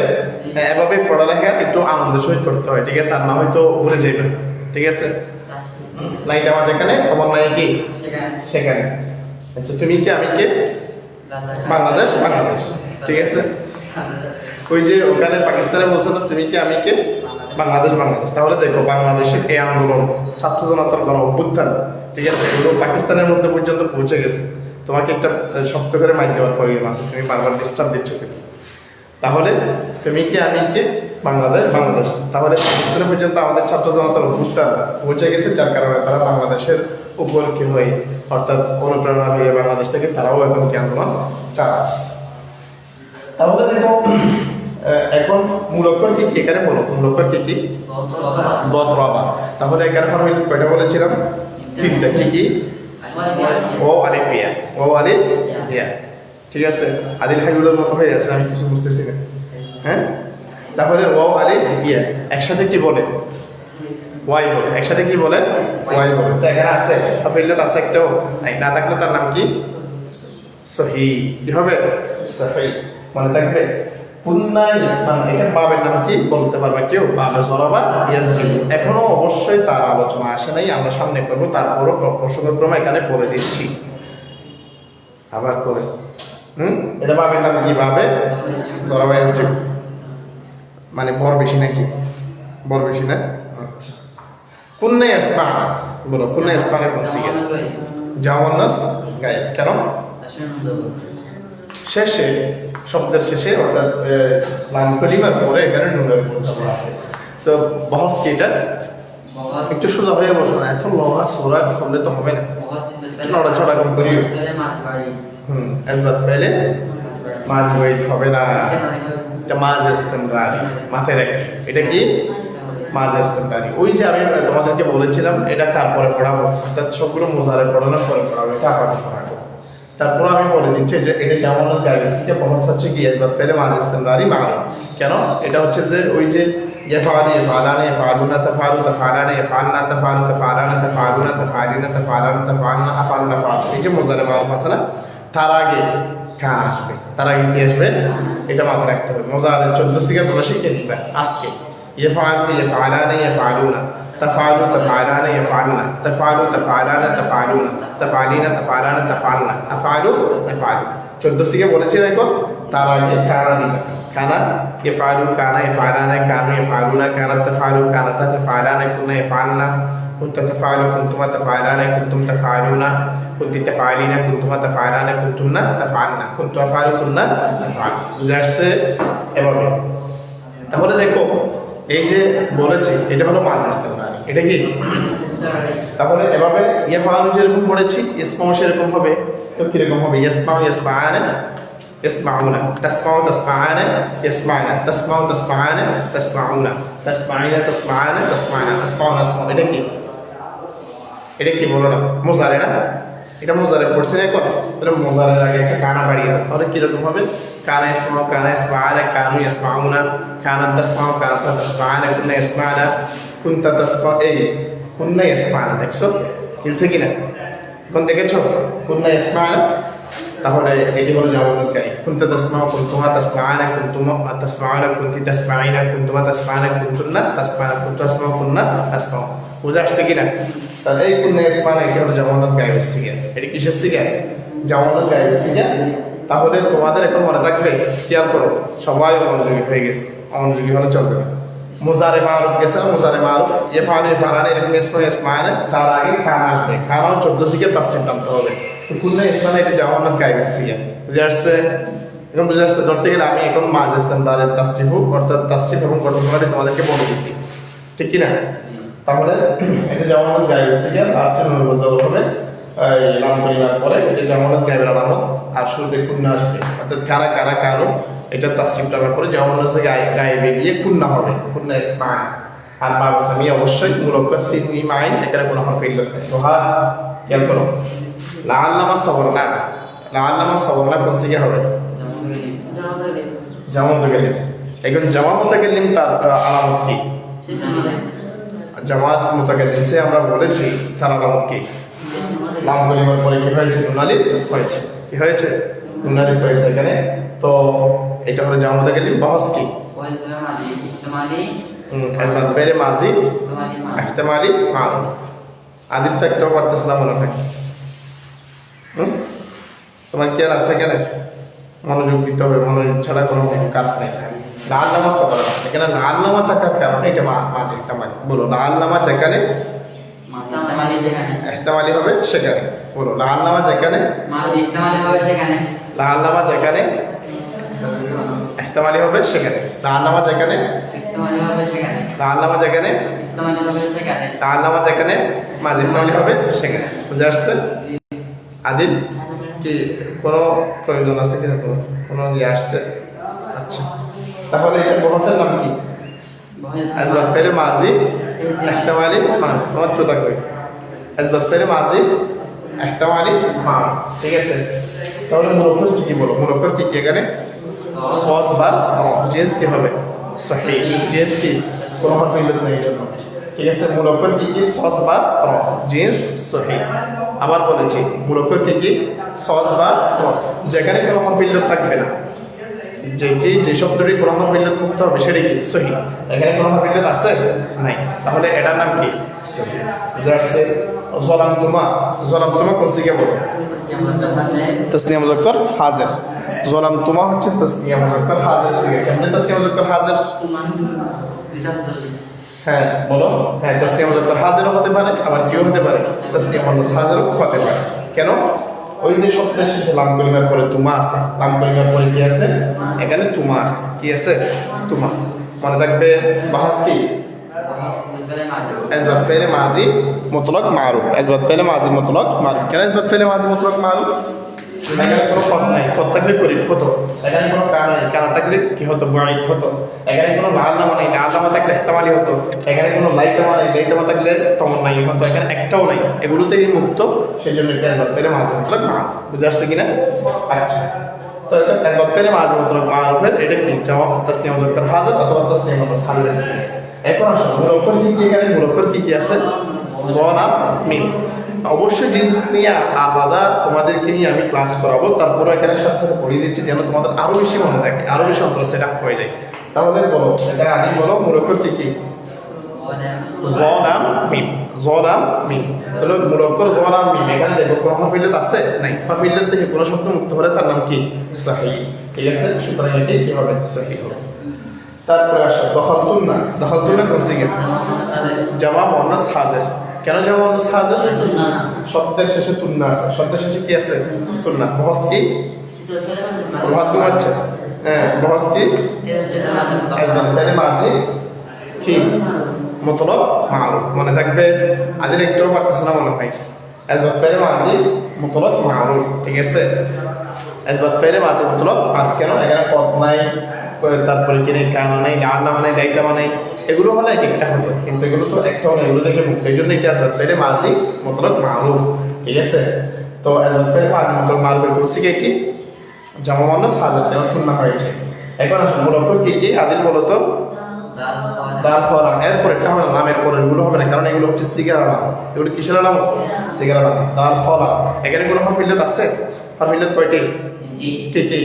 এভাবে পড়ালেখা একটু আনন্দের সহিত করতে হয়, ঠিক আছে? আর না হয়তো ভুলে যাইবে। ঠিক আছে, লাইতামা যেখানে তমন্নাই কি সেখানে। আচ্ছা, তুমি কি আমি কে? বাংলাদেশ, বাংলাদেশ। ঠিক আছে, ওই যে ওখানে পাকিস্তানে বলছে না তুমি কি আমি কে, বাংলাদেশ, বাংলাদেশ। তাহলে দেখো বাংলাদেশের এই আন্দোলন, ছাত্র জনতার গণ অভ্যুত্থান, ঠিক আছে, এগুলো পাকিস্তানের মধ্যে পর্যন্ত পৌঁছে গেছে। তোমাকে একটা শক্ত করে মাইর দেওয়ার প্রয়োজন আছে, তুমি বারবার ডিস্টার্ব দিচ্ছ তুমি। তাহলে তুমি কি আমি কে, বাংলাদেশ, বাংলাদেশ। তাহলে পাকিস্তানে পর্যন্ত আমাদের ছাত্র জনতার অভ্যুত্থান পৌঁছে গেছে, যার কারণে তারা বাংলাদেশের উপর কি হয়ে, অর্থাৎ অনুপ্রেরণা পেয়ে বাংলাদেশ থেকে তারাও এখন কি আন্দোলন চালাচ্ছে। তাহলে দেখো এখন মূল অক্ষর কি কি এখানে বলো, মূল অক্ষর কি কি? দতরাবা। তাহলে এখানে আমি কয়টা বলেছিলাম? তিনটা। কি কি? ও আলিফ ইয়া, ও আলিফ ইয়া। ঠিক আছে, আদিল হাইগুলোর মতো হয়ে আছে, আমি কিছু বুঝতেছি না। হ্যাঁ, তাহলে ও আলিফ ইয়া একসাথে কি বলে? ওয়াই বলে। একসাথে কি বলে? ওয়াই বলে। তো এখানে আছে আফিল্লাত আছে একটাও নাই, না থাকলে তার নাম কি? সহি। কি হবে? সহি। মনে থাকবে। কুন্না ইসমান, এটা বাবের নাম কি বলতে পারবে কেউ? বাবে জরাবা ইয়াজরিবু। এখনো অবশ্যই তার আলোচনা আসে নাই, আমরা সামনে করব। তারপরও প্রসঙ্গক্রমে এখানে বলে দিচ্ছি আবার করে। এটা বাবের নাম কি? বাবে জরাবা ইয়াজরিবু। মানে বর বেশি নাকি? বর বেশি না? আচ্ছা, কুন্না ইসমান বলো। কুন্না ইসমানের বলছি জাওয়ানাস গায় কেন? শেষে, শব্দের শেষে, অর্থাৎ লাম কলিমার পরে এখানে নুনের জবর আছে। তো বহস কি এটা? একটু সোজা হয়ে বসো না, এত লড়া সোরা করলে তো হবে না, নড়াচড়া কম করি। ইসবাত ফেলে মাঝ ওয়াইদ হবে না, এটা মাঝ ইস্তেমরারি, মাথায় রাখবে। এটা কি? মাঝ ইস্তেমরারি। ওই যে আমি তোমাদেরকে বলেছিলাম এটা তারপরে পড়াবো, অর্থাৎ সবগুলো মোজারে পড়ানোর পরে পড়াবো, এটা আপাতত পড়াবো। তারপর আমি বলে দিচ্ছি এটা যেমন গাইসকে বহস হচ্ছে কি ইসবাত ফেলে মাঝ ইস্তেমরারি মাগরুম। কেন? এটা হচ্ছে যে ওই যে ইয়াফালু ইয়াফালানা ইয়াফালুনা তাফালু তাফালানা ইয়াফালনা তাফালু তাফালানা তাফালুনা তাফালিনা তাফালানা তাফালনা আফালনা ফাল, এই যে মোজারে মারুফ আছে না, তার আগে কান আসবে। তার আগে কি আসবে? এটা মাথায় রাখতে হবে। মোজারের 14 সিগা তোমরা শিখে নিবে আজকে। ইয়াফালু ইয়াফালানা ইয়াফালুনা, তাফালু তাফালানা ইয়াফালনা, তাফালু তাফালানা তাফালুনা, তাফালিনা তাফালানা তাফালনা, আফালু তাফালু। 14 সিগা বলেছি না এখন, তার আগে কানা দিবে। কানা ইয়াফালু, কানা ইয়াফালানা, কানু ইয়াফালুনা, কানাত তাফালু, কানাতা তাফালানা, কুননা ইয়াফালনা, কুনতা তাফালু, কুনতুমা তাফালানা, কুনতুম তাফালুনা, কুনতি তাফালিনা, কুনতুমা তাফালানা, কুনতুমনা তাফালনা, কুনতু আফালু, কুননা তাফালু। বুঝে আসছে এভাবে? তাহলে দেখো এই যে বলেছি এটা হলো মাঝ ইস্তেমরারি। এটা কি? তাহলে এভাবে ইয়াফালু যেরকম পড়েছি ইসমাউ সেরকম হবে। তো কিরকম হবে? ইয়াসমাউ ইয়াসমাআনা ইয়াসমাউনা, তাসমাউ তাসমাআনা ইয়াসমাউনা, তাসমাউ তাসমাআনা তাসমাউনা, তাসমাইনা তাসমাআনা তাসমানা, আসমাউ আসমাউ। এটা কি? এটা কি বলো না? মোজারে না? এটা মোজারে পড়ছে না এখন? তাহলে মোজারের আগে একটা কানা বাড়িয়ে দাও, তাহলে কিরকম হবে? কানা ইসমাউ কানা ইসমাআনা কানু ইসমাউনা কানাত তাসমাউ কানাত তাসমাআনা কুননা ইসমাআনা কুনতা তাসমাউ এই কুননা ইসমাআনা দেখছো কিনছে কিনা এখন দেখেছো কুননা ইসমাআনা তাহলে এটি হলো জামানুস গাই কুনতা তাসমাউ কুনতুমা তাসমাআনা কুনতুমা তাসমাউনা কুনতি তাসমাইনা কুনতুমা তাসমাআনা কুনতুন্না তাসমাআনা কুনতু তাসমাউ কুননা তাসমাউ বুঝা আসছে কিনা তাহলে এই কুননা ইসমাআনা এটি হলো জামানুস গাই সিগা এটি কিসের সিগা জামানুস গাই সিগা তাহলে তোমাদের এখন মনে থাকবে খেয়াল করো সবাই মনোযোগী হয়ে গেছে অমনোযোগী হলে চলবে না মুজারে মারুফ গেছে না মুজারে মারুফ ইফআলু ইফআলান এরকম ইসমা ইসমাইনা তার আগে কান আসবে কানও 14 থেকে তাসরিফ টানতে হবে তো কুননা ইসমাইনা এটা জামানুস গাই সিগা বুঝা আসছে এখন বুঝা আসছে ধরতে গেলে আমি এখন মাঝ ইস্তেমদারের তাসরিফ অর্থাৎ তাসরিফ এবং গঠনগুলো তোমাদেরকে বলে দিছি ঠিক কি না তাহলে এটা জামানুস গাই সিগা লাস্টে নুন হবে লাম পরিমাণ পরে এটা জামানুস গায়েবের আলামত আর শুরুতে কুন্না আসবে অর্থাৎ কারা কারা কারো এটা তাসরিফ টানার পরে জামানুস গায়েবে গিয়ে কুন্না হবে কুন্না ইসমাইন আর বাবসামি অবশ্যই মুরাক্কাব সিন মিম আইন এখানে কোনো হরফ ইল্লাত নেই তো হ্যাঁ খেয়াল করো লাআল্লামা সাবরনা কোন সিগা হবে জামা মুতাকাল্লিম এখন জামা মুতাকাল্লিম তার আলামত কি জামাত মুতাকাল্লিম সে আমরা বলেছি তার আলামত কি লাম পরিমাণ পরে কি হয়েছে নুনালি হয়েছে কি হয়েছে নুনালি হয়েছে এখানে তো এটা হলো জামা মুতাকাল্লিম বহস কি আজমাত ফেরে মাজি ইহতিমালি মারুফ আদিল তো একটাও পারতেছ না মনে হয় তোমার কি আর আছে এখানে মনোযোগ দিতে হবে মনোযোগ ছাড়া কোনো কাজ নেই লাআল্লামা সাবরা এখানে লাআল্লামা থাকার কারণে এটা মাজি ইহতিমালি বলো লাআল্লামা যেখানে ইহতিমালি হবে সেখানে বলো লাআল্লামা যেখানে মাজি ইহতিমালি হবে সেখানে লাআল্লামা যেখানে ইহতিমালি হবে সেখানে লাআল্লামা যেখানে ইহতিমালি হবে সেখানে লাআল্লামা যেখানে ইহতিমালি হবে সেখানে লাআল্লামা যেখানে মাজি ইহতিমালি হবে সেখানে বুঝা আসছে আদিল কি কোনো প্রয়োজন আছে কিনা তোমার কোনো ইয়ে আসছে আচ্ছা তাহলে এটা বহসের নাম কি আসবাত ফেলে মাজি ইহতিমালি মারুফ তোমার চোদা কই আসবাত ফেলে মাজি ইহতিমালি মারুফ ঠিক আছে তাহলে মুরাক্কাব কি বলো মুরাক্কাব কি এখানে সাদ বা জেস কি হবে সহিহ জেস কি কোনো হরফ ইল্লাত নেই জন্য ঠিক আছে মুরাক্কাব কি সাদ বা জেস সহিহ আবার বলেছি মুরাক্কাব কি সাদ বা যেখানে কোনো হরফ ইল্লাত থাকবে না যে শব্দটি কোনো হরফ ইল্লাত মুক্ত হবে সেটা কি সহিহ এখানে কোনো হরফ ইল্লাত আছে নাই তাহলে এটার নাম কি সহিহ বুঝা আসছে জলামতুমা কোন সিগা বলো তাসনিয়া মুযাক্কার হাজির জলামতুমা হচ্ছে তাসনিয়া মুযাক্কার হাজির সিগা কেমনে তাসনিয়া মুযাক্কার হাজির হ্যাঁ বলো হ্যাঁ তাসনিয়া মুযাক্কার হাজিরও হতে পারে আবার কিও হতে পারে তাসনিয়া মুযাক্কার হাজিরও হতে পারে কেন ওই যে শব্দের শেষে লাম পরিমাণ পরে তুমা আছে লাম পরিমাণ পরে কি আছে এখানে তুমা আছে কি আছে তুমা মনে থাকবে বাহাস কি আসবাত ফেলে মাজি মুতলাক মারুফ আসবাত ফেলে মাজি মুতলাক মারুফ কেন আসবাত ফেলে মাজি মুতলাক মারুফ এখানে কোনো পদ নাই পদ থাকলে করিব হতো এখানে কোনো কান নেই কান থাকলে কি হতো বাঈদ হতো এখানে কোনো লাআল্লামা নেই লাআল্লামা থাকলে ইহতিমালি হতো এখানে কোনো লাইতামা নেই লাইতামা থাকলে তমন্নাই হতো এখানে একটাও নাই এগুলো থেকে মুক্ত সেজন্য এটা আসবাত ফেলে মাজি মুতলাক মারুফ বুঝা আসছে কিনা আচ্ছা তো এটা আসবাত ফেলে মাজি মুতলাক মারুফের এটা কি জবাব তাসনিয়া মুযাক্কার হাজির অথবা তাসনিয়া মুযাক্কার সালিস এখন আসো মুরাক্কাব কি এখানে মুরাক্কাব কি আছে জলাম মিম অবশ্যই জিন্স নিয়ে আলাদা তোমাদেরকে নিয়ে আমি ক্লাস করাবো তারপরে এখানে সাথে সাথে পড়িয়ে দিচ্ছি যেন তোমাদের আরো বেশি মনে থাকে আরো বেশি অন্তর সেট আপ হয়ে যায় তাহলে বলো এটা আদি বলো মুরাক্কাব কি জলাম মিম তাহলে মুরাক্কাব জলাম মিম এখানে দেখো কোনো হরফ ইল্লাত আছে নাই হরফ ইল্লাত থেকে কোনো শব্দ মুক্ত হলে তার নাম কি সহিহ ঠিক আছে সুতরাং এটি কি হবে সহিহ হবে তারপরে আসো দখলতুন্না কোন সিগা জামা মুয়ান্নাস হাজির কেন জামা মুয়ান্নাস হাজির শব্দের শেষে তুন্না আছে শব্দের শেষে কি আছে তুন্না বহস কি প্রভাব ঘুমাচ্ছে হ্যাঁ বহস কি আসবাত ফেলে মাজি কি মুতলাক মারুফ মনে থাকবে আদিল একটাও পারতেছ না মনে হয় আসবাত ফেলে মাজি মুতলাক মারুফ ঠিক আছে আসবাত ফেলে মাজি মুতলাক আর কেন এখানে পদ নাই তারপরে কি নেই কানা নাই লাআল্লামা নাই লাইতামা নাই এগুলো হলে এক একটা হতো কিন্তু এগুলো তো একটাও নাই এগুলো দেখলে মুক্ত এই জন্য এটা আসবাত ফেলে মাজি মুতলাক মারুফ ঠিক আছে তো আসবাত ফেলে মাজি মুতলাক মারুফের কোন সিগা কি জামা মুয়ান্নাস হাজার যেমন কুন্না হয়েছে। এখন আসুন মুরাক্কাব কি কি? আদিল বলো তো। দাল ফলাম এরপর একটা হবে নামের পরের গুলো হবে না, কারণ এগুলো হচ্ছে সিগার আলাম। এগুলো কিসের আলাম? সিগার আলাম। দাল ফলাম এখানে কোনো হরফিল্লাত আছে? হরফিল্লাত কয়টি? কি কি?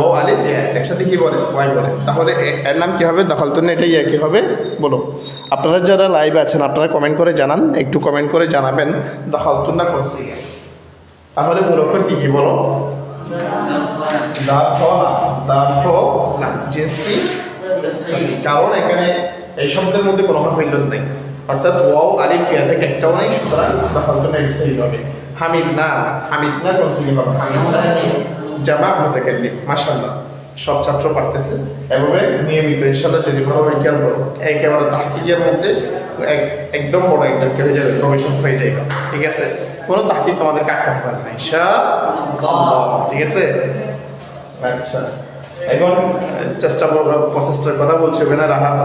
ও আলিফ ইয়া একসাথে কি বলে? ওয়াই বলে। তাহলে এর নাম কি হবে? দাখালতুন। এটা ইয়া কি হবে বলো? আপনারা যারা লাইভে আছেন আপনারা কমেন্ট করে জানান, একটু কমেন্ট করে জানাবেন দাখালতুন না কোন সিগা। তাহলে মুরাক্কাব কি কি বলো? দাল ফলাম। দাল ফলাম জিন্স কি? কারণ এখানে এই শব্দের মধ্যে কোনো হরফিল্লাত নেই, অর্থাৎ ওয়াও আলিফ ইয়া থেকে একটাও নেই, সুতরাং দাখালতুন এর সহি হবে। হামিদ না কোন সিগা হবে? জামা মুতাকাল্লিম। মাশাআল্লাহ, সব ছাত্র পারতেছে এভাবে নিয়মিত ইনশাআল্লাহ যদি ভালোভাবে খেয়াল করো একেবারে তাহকিকের মধ্যে একদম বড় একদম হয়ে যাবে, গবেষক হয়ে যাবে। ঠিক আছে, কোনো তাহকিক তোমাদের আটকাতে পারবে না ইনশাআল্লাহ। ঠিক আছে, আচ্ছা এখন প্রচেষ্টার কথা বলছি, ওখানে রাহাত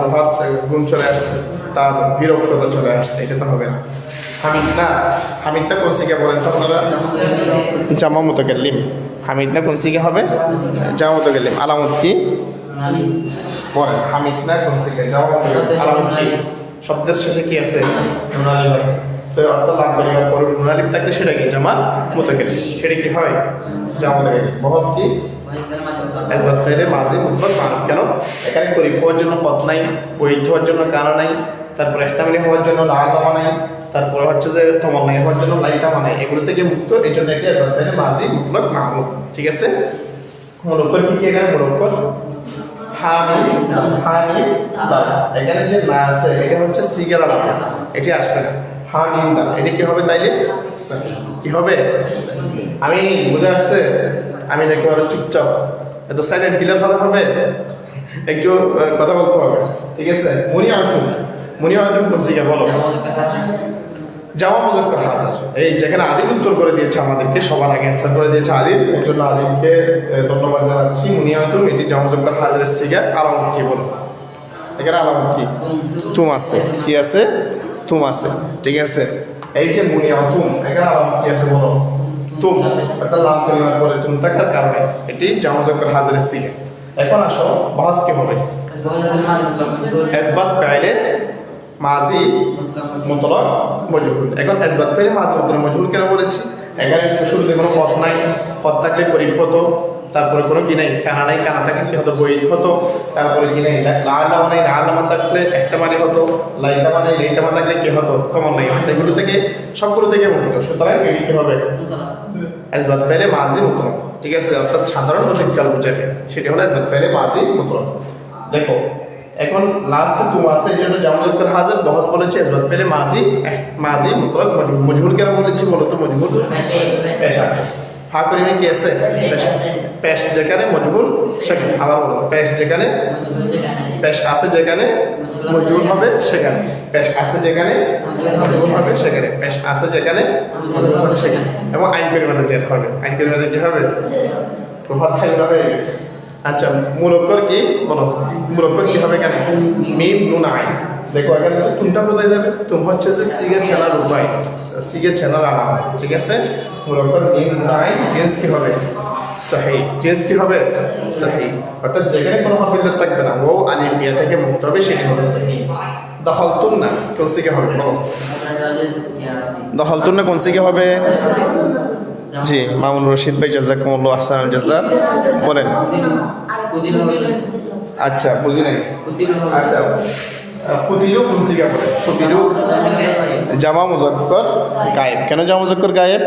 গুণ চলে আসছে, তার বিরক্ততা চলে আসছে, এটা তো হবে না। হামিদ না কোন সিগা বলেন তো আপনারা? জামা মুতাকাল্লিম। হামিদ না কোন সিগা হবে? জামা মুতাকাল্লিম। আলামত কি বলেন? হামিদ না কোন সিগা? জামা মুতাকাল্লিম। আলামত কি? শব্দের শেষে কি আছে? নুন আলিফ আছে। তো অর্থাৎ লাগবে আর পরে নুন আলিফ থাকলে সেটা কি? জামা মুতাকাল্লিম। সেটা কি হয়? জামা মুতাকাল্লিম। বহস কি? ইসবাত ফেলে মাজি মুতলাক মারুফ। কেন? এখানে করিব হওয়ার জন্য পদ নাই, বৈধ হওয়ার জন্য কারণ নাই, তারপরে ইহতামিলি হওয়ার জন্য লাআলামা নাই, তারপরে হচ্ছে যে তমান্নাই হওয়ার জন্য লাইকামা নাই, এগুলো থেকে মুক্ত। এই জন্য এটি ইসবাত ফেলে মাজি মুতলাক মারুফ। ঠিক আছে, মুরাক্কাব কি কি? এখানে মুরাক্কাব হামিদ দাল। এখানে যে না আছে এটা হচ্ছে সিগার আলাম, এটি আসবে না। হামিদ দাল এটা কি হবে তাইলে? কি হবে? আমি বুঝে আসছে, আমি একেবারে চুপচাপ, এত সাইলেন্ট কিলার হলে হবে? একটু কথা বলতে হবে। ঠিক আছে, মুনিয়াতুন কোন সিগা বলো? জামা মুজাক্কার হাজার। এই যেখানে আদিল উত্তর করে দিয়েছে আমাদেরকে, সবার আগে অ্যান্সার করে দিয়েছে আদিল, এর জন্য আদিলকে ধন্যবাদ জানাচ্ছি। মুনিয়াতুন এটি জামা মুজাক্কার হাজারের সিগা। আলামত কি বলো? এখানে আলামত কি? তুম আছে। কি আছে? তুম আছে। ঠিক আছে, এই যে মুনিয়াতুন এখানে আলামত কি আছে বলো? তুম। একটা লাম কালিমার পরে তুম থাকার কারণে এটি জামা মুজাক্কার হাজারের সিগা। এখন আসো বাহাস কি হবে? ইসবাত ফাইলে মাজি মুতলাক মজহুল। এখন ইসবাত ফাইলে মাজি মুতলাক মজহুল কেন বলেছি? এখানে শুরুতে কোনো পদ নাই, পদ থাকলে করিব হতো, তারপরে কোনো কি নাই, কানা নাই, কানা থাকলে কি হতো? বৈধ হতো। তারপরে কি নাই, লাআলামা নাই, লাআলামা থাকলে ইহতিমালি হতো, লাইতামা নাই, লাইতামা থাকলে কি হতো? কমন নাই হতো। এগুলো থেকে সবগুলো থেকে মুক্ত, সুতরাং এটি কি হবে? ইসবাত ফাইলে মাজি মুতলাক। ঠিক আছে, অর্থাৎ সাধারণ অতীতকাল বোঝাবে, সেটি হলো ইসবাত ফাইলে মাজি মুতলাক। দেখো এখন লাস্টে তুম আছে, এই জন্য জামা মুজাক্কার হাজার। বহস বলেছে ইসবাত ফাইলে মাজি মুতলাক মজহুল। মজহুল কেন বলেছি বলো তো? মজহুল পেশ আছে। ফা করিমে কি আছে? পেশ যেখানে মজহুল সেখানে। আবার বলো, পেশ যেখানে, পেশ আছে যেখানে মজহুল হবে সেখানে। পেশ আছে যেখানে মজহুল হবে সেখানে। পেশ আছে যেখানে মজহুল হবে সেখানে। এবং আইন পরিমাণে যেটা হবে, আইন পরিমাণে কি হবে? প্রভাব থাকবে হয়ে গেছে। আচ্ছা, মুরাক্কাব কি বলো? মুরাক্কাব কি হবে এখানে? মিম নুন আইন। দেখো এখানে তুমটা কোথায় যাবে? তুম হচ্ছে যে সিগে ছেনার উপায়, সিগে ছেনার আলাম। ঠিক আছে, মুরাক্কাব মিম নুন আইন। জিন্স কি হবে? সহি। জিন্স কি হবে? সহি। অর্থাৎ যেখানে কোনো হরফিল্লাত থাকবে না, ও আলিফ ইয়া থেকে মুক্ত হবে, সেটি হবে সহি। দাখালতুন না কোন সিগে হবে বলো? দাখালতুন না কোন সিগে হবে? জি, মামুন রশিদ ভাই জাযাকুমুল্লাহ আহসানুল জাযা বলেন। আচ্ছা বুঝি নাই। আচ্ছা, কুদিলু কোন সিগা বলে? কুদিলু জামা মুজাক্কার গায়েব। কেন জামা মুজাক্কার গায়েব?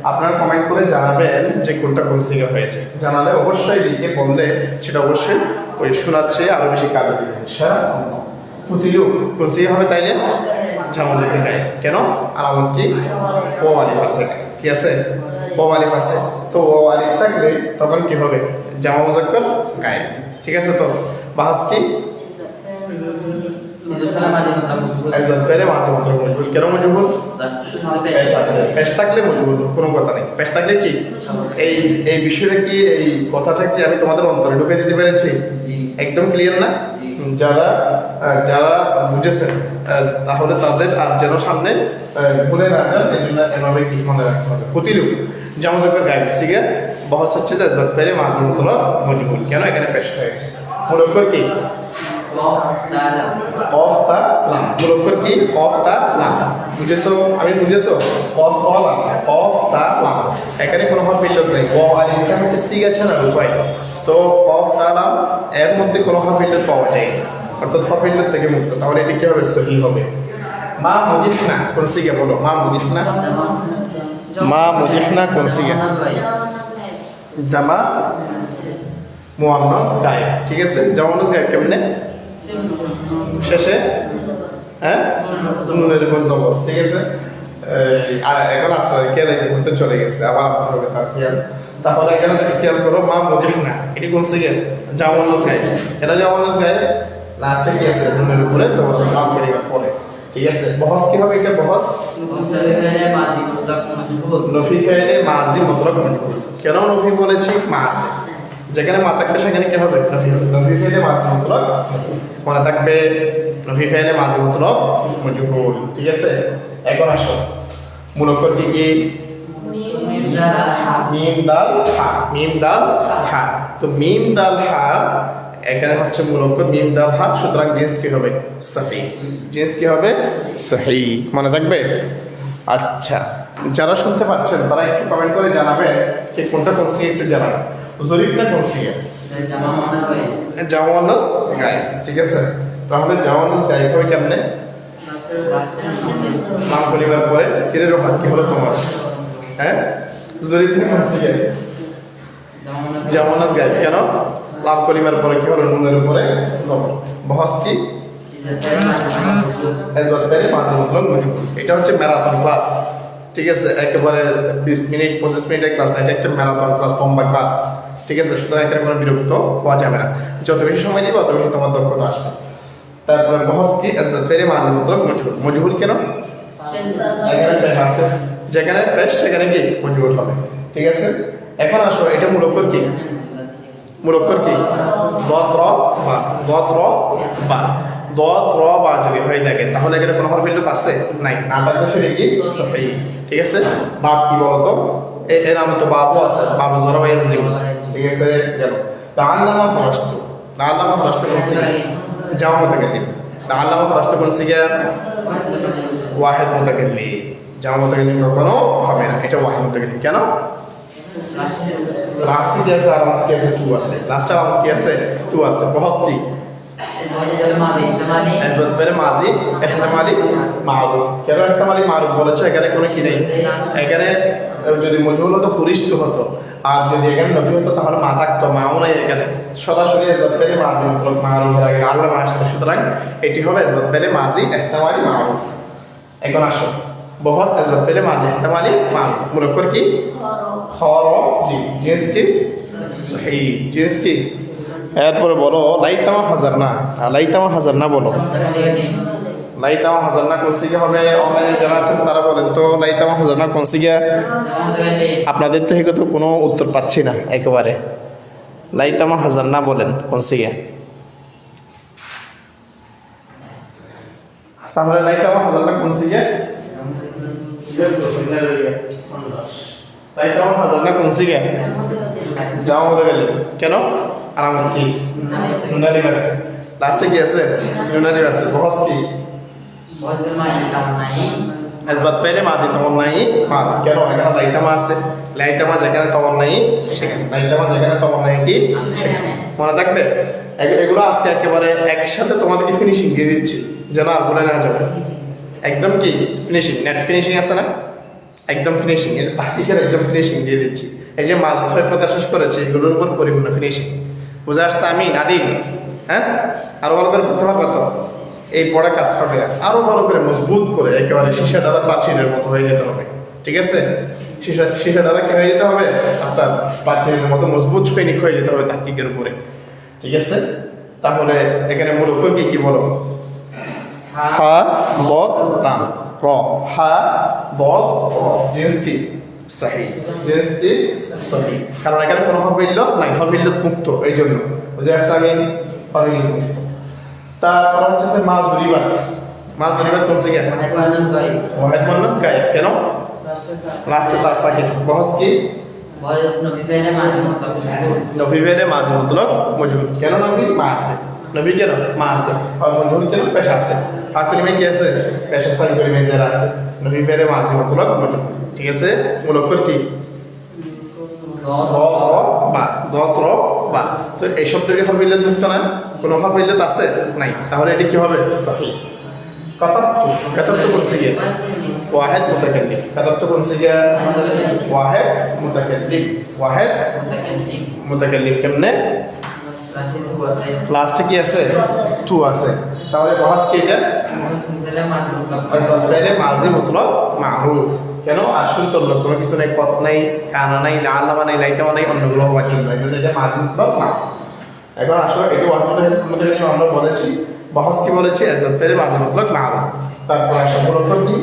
আপনারা কমেন্ট করে জানাবেন যে কোনটা কোন সিগা হয়েছে। জানালে অবশ্যই লিখে বললে সেটা অবশ্যই ওই শোনাচ্ছে আরো বেশি কাজে দিবে ইনশাআল্লাহ। কুদিলু কোন সিগা হবে তাইলে? জামা মুজাক্কার গায়েব। কেন? আলামত কি? ও আলিফ আছে। কি আছে? ও আলিফ আছে। তো ও আলিফ থাকলে তখন কি হবে? জামা মুজাক্কার গায়েব। ঠিক আছে, তো বাহাস কি? ইসবাত ফাইলে মাজি মুতলাক মজহুল। কেন মজহুল? পেশ আছে। পেশ থাকলে মজহুল, কোনো কথা নেই। পেশ থাকলে কি? এই বিষয়টা কি, এই কথাটা কি আমি তোমাদের অন্তরে ঢুকে দিতে পেরেছি? একদম ক্লিয়ার না? যারা বুঝেছেন তাহলে তাদের আর যেন সামনে ভুলে না যান, এই জন্য এভাবে কি মনে রাখতে হবে। কুতিলু যেমন যখন গায়েব সিগা বহস হচ্ছে যে আজবাত ফেলে মাঝি মুতলক মজহুল কেন এখানে পেশ হয়েছে মুরক্কর কি অফ তা লাম মুরক্কর কি অফ তা লাম বুঝেছো আমি বুঝেছো অফ তা লাম অফ তা লাম এখানে কোনো হরফ ইল্লত নেই ও আলিফটা হচ্ছে সিগা ছাড়া উপায় তো অফ তা লাম এর মধ্যে কোনো হরফ ইল্লত পাওয়া যায় না অর্থাৎ হরফ ইল্লত থেকে মুক্ত তাহলে এটি কি হবে সহি হবে মা মুদিহনা কোন সিগা বলো মা মুদিহনা মা মুদিহনা কোন সিগা জামা মুয়ান্নাস গায়েব ঠিক আছে জামা মুয়ান্নাস গায়েব কেমনে শেষে হ্যাঁ নুনের উপর জবর ঠিক আছে এখন আসলে কেলে ঘুরতে চলে গেছে আবার হবে তার খেয়াল তাহলে এখানে খেয়াল করো মা মুদিহনা এটি কোন সিগা জামা মুয়ান্নাস গায়েব এটা জামা মুয়ান্নাস গায়েব লাস্টে কি আছে নুনের উপরে জবর লাভ করিবার পরে ঠিক আছে বহস কি হবে এটা বহস নফি ফাইলে মাজি মুতলাক মজহুল কেন নফি বলেছি মা আছে যেখানে মা থাকবে সেখানে কি হবে নফি হবে নফি ফাইলে মাজি মুতলাক মজহুল মনে থাকবে নফি ফাইলে মাজি মুতলাক মজহুল ঠিক আছে এখন আসো মুলক্কর কি কি মিম দাল হা তো মিম দাল হা এখানে হচ্ছে মুলক্কর মিম দাল হা সুতরাং জিন্স কি হবে সহি জিন্স কি হবে সহি মনে থাকবে আচ্ছা যারা শুনতে পাচ্ছেন তারা একটু কমেন্ট করে জানাবেন যে কোনটা কোন সিগা একটু জানাবেন জরিফ না কোন সিগা জামা মুয়ান্নাস গায়েব ঠিক আছে তাহলে জামা মুয়ান্নাস গায়েব হবে কেমনে নাম বলিবার পরে কিরে রোহাত কি হলো তোমার হ্যাঁ জরিফ না কোন সিগা জামা মুয়ান্নাস গায়েব কেন লাভ কলিমার পরে কি হলো নুনের উপরে জবর বহস কি আজবাত ফেলে মাঝি মুতলাক মজহুল এটা হচ্ছে ম্যারাথন ক্লাস ঠিক আছে একেবারে 20 মিনিট 25 মিনিটের ক্লাস না এটা একটা ম্যারাথন ক্লাস লম্বা ক্লাস ঠিক আছে সুতরাং এখানে কোনো বিরক্ত হওয়া যাবে না যত বেশি সময় দিবে তত বেশি তোমার দক্ষতা আসবে তারপরে বহস কি আজবাত ফেলে মাঝি মুতলাক মজহুল মজহুল কেন এখানে পেশ আছে যেখানে পেশ সেখানে কি মজহুল হবে ঠিক আছে এখন আসো এটা মুলক্কর কি মুলক্কর কি দত র বা দত র বা যদি হয়ে থাকে তাহলে এখানে কোনো হরফ ইল্লত আছে নাই না থাকলে সেটা কি সহি ঠিক আছে বাপ কি বলতো এর নামে তো বাবু আছে বাবু জরা ওয়াইজ ঠিক আছে গেল তাআল্লামা ফারাস্তু কোন সিগা জামা মুতাকাল্লিম তাআল্লামা ফারাস্তু কোন সিগা ওয়াহিদ মুতাকাল্লিম জামা মুতাকাল্লিম কখনো হবে না এটা ওয়াহিদ মুতাকাল্লিম কেন লাস্টে কি আছে আমার কি আছে তু আছে লাস্টে আমার কি আছে তু আছে বহসটি আজবাত ফেলে মাজি ইহতিমালি মারুফ কেন ইহতিমালি মারুফ বলেছে এখানে কোনো কি নেই এখানে যদি মজহুল হতো পুরিষ্ট হতো আর যদি এখানে নফি হতো তাহলে মা থাকতো মাও নাই এখানে সরাসরি আজবাত ফেলে মাজি মুতলাক মারুফের আগে আল্লাহ আসছে সুতরাং এটি হবে আজবাত ফেলে মাজি ইহতিমালি মারুফ এখন আসো বহস আজবাত ফেলে মাজি ইহতিমালি মারুফ মুলক্কর কি জি জিন্স কি সহি জিন্স কি এরপরে বলো লাইতামা হাজার না বলো লাইতামা হাজার না কোন সিগা হবে অনলাইনে যারা আছেন তারা বলেন তো লাইতামা হাজার না কোন সিগা আপনাদের থেকে তো কোনো উত্তর পাচ্ছি না একেবারে লাইতামা হাজার না বলেন কোন সিগা তাহলে লাইতামা হাজার না কোন সিগা লাইতামা হাজার না কোন সিগা যাও মতো গেলে কেন আরাম কি নুনালি আছে লাস্টে কি আছে নুনালি আছে বহস কি আজবাত ফেলে মাজি তমন নাই মা কেন এখানে লাইতামা আছে লাইতামা যেখানে তমন নাই সেখানে লাইতামা যেখানে তমন নাই কি সেখানে মনে থাকবে এগুলো আজকে একেবারে একসাথে তোমাদেরকে ফিনিশিং দিয়ে দিচ্ছি যেন আর বলে না যাবে একদম কি ফিনিশিং নেট ফিনিশিং আছে না একদম ফিনিশিং এটা তাহকিকের একদম ফিনিশিং দিয়ে দিচ্ছি এই যে মাঝি 6 প্রকার শেষ করেছে এগুলোর উপর পরিপূর্ণ ফিনিশিং বুঝে আসছে আমি নাদিম হ্যাঁ আরো ভালো করে পড়তে পারবো তো এই পড়া কাজ হবে আরো ভালো করে মজবুত করে একেবারে সীসা ডালা প্রাচীরের মতো হয়ে যেতে হবে ঠিক আছে সীসা ডালা কি হয়ে যেতে হবে আচ্ছা প্রাচীরের মতো মজবুত সৈনিক হয়ে যেতে হবে তাহকিকের উপরে ঠিক আছে তাহলে এখানে মুলক্কর কি বলো হা দত রাম র হা দত র জিন্স কি সহি জিন্স কি সহি কারণ এখানে কোনো হরফ ইল্লত নাই হরফ ইল্লত মুক্ত এই জন্য বুঝে আসছে আমি হরফ ইল্লত মুক্ত তারপর হচ্ছে মা জুরিবাত কোন সিগা ওয়াহিদ মুয়ান্নাস গায়েব কেন লাস্টে তা সাকিন বহস কি বল নবী পেলে মাঝে মতলব নবী বেলে মাঝে মতলব মজুর কেন নবী মা আছে নবী কেন মা আছে আর মজুর কেন পেশা আছে ফাকরিমে কি আছে পেশা সাই করে মেজার আছে নবী বেলে মাঝে মতলব মজুর ঠিক আছে মুলক্কর কি র বা তো এই শব্দটি হরফ ইল্লাত মুক্ত না কোনো হরফ ইল্লাত আছে নাই তাহলে এটি কি হবে সহিহ كتبت كن سيئة واحد متكلم كتبت كن سيئة واحد متكلم واحد متكلم কেমনে লাস্টে কি আছে তু আছে তাহলে বহাস কি এটা তাহলে মাঝি মতলব মারুফ কেন আসল তো কোনো কিছু নাই পথ নাই কানা নাই লালামা নাই লাইতামা নাই অন্যগুলো হওয়ার জন্য এটা মাঝি মতলব মারুফ এখন আসলে এটা ওয়াহমুদ্দিন আমরা বলেছি বহস কি বলেছি আজবাত ফেলে মাঝে মতলব মারুফ তারপর আসলে মুলক্কর কি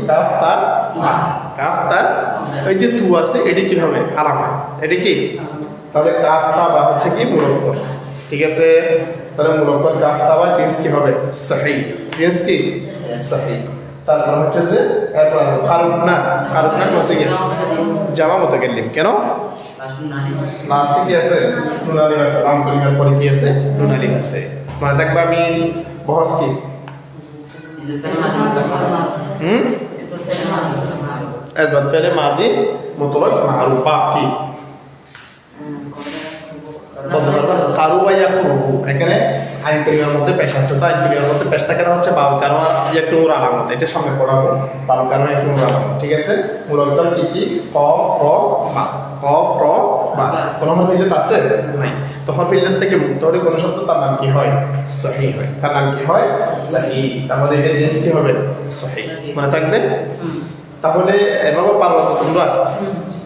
কাফ তা এই যে তু আছে এটি কি হবে আলামা এটি কি তাহলে কাফ তা বা হচ্ছে কি মুলক্কর ঠিক আছে তাহলে মুলক্কর কাফ তা বা জিন্স কি হবে সহিহ জিন্স কি সহিহ তারপর হচ্ছে যে এরপর ফারুক না কোসে কি জামা মুতাকাল্লিম কেন লাস্টে কি আছে নুন আলিফ আছে নাম কলিমার পরে কি আছে নুন আলিফ আছে মানে দেখবা আমি বহস কি আসবাত ফেলে মাজি মতলব মারুফ বা কি কারুবাইয়া করবো এখানে আইন পরিমাণের মধ্যে পেশ আছে তো আইন পরিমাণের মধ্যে পেশ থাকাটা হচ্ছে বাবু কারণ একটু আলামত এটা সামনে পড়াবো বাবু কারণ একটু আলামত ঠিক আছে মূলত কি কি কফ র বা কোনো হরফ ইল্লাত আছে নাই তো হরফ ইল্লাত থেকে মুক্ত হলে কোনো শব্দ তার নাম কি হয় সহিহ হয় তার নাম কি হয় সহিহ তাহলে এটা জিন্স কি হবে সহিহ মনে থাকবে তাহলে এভাবে পারবা তো তোমরা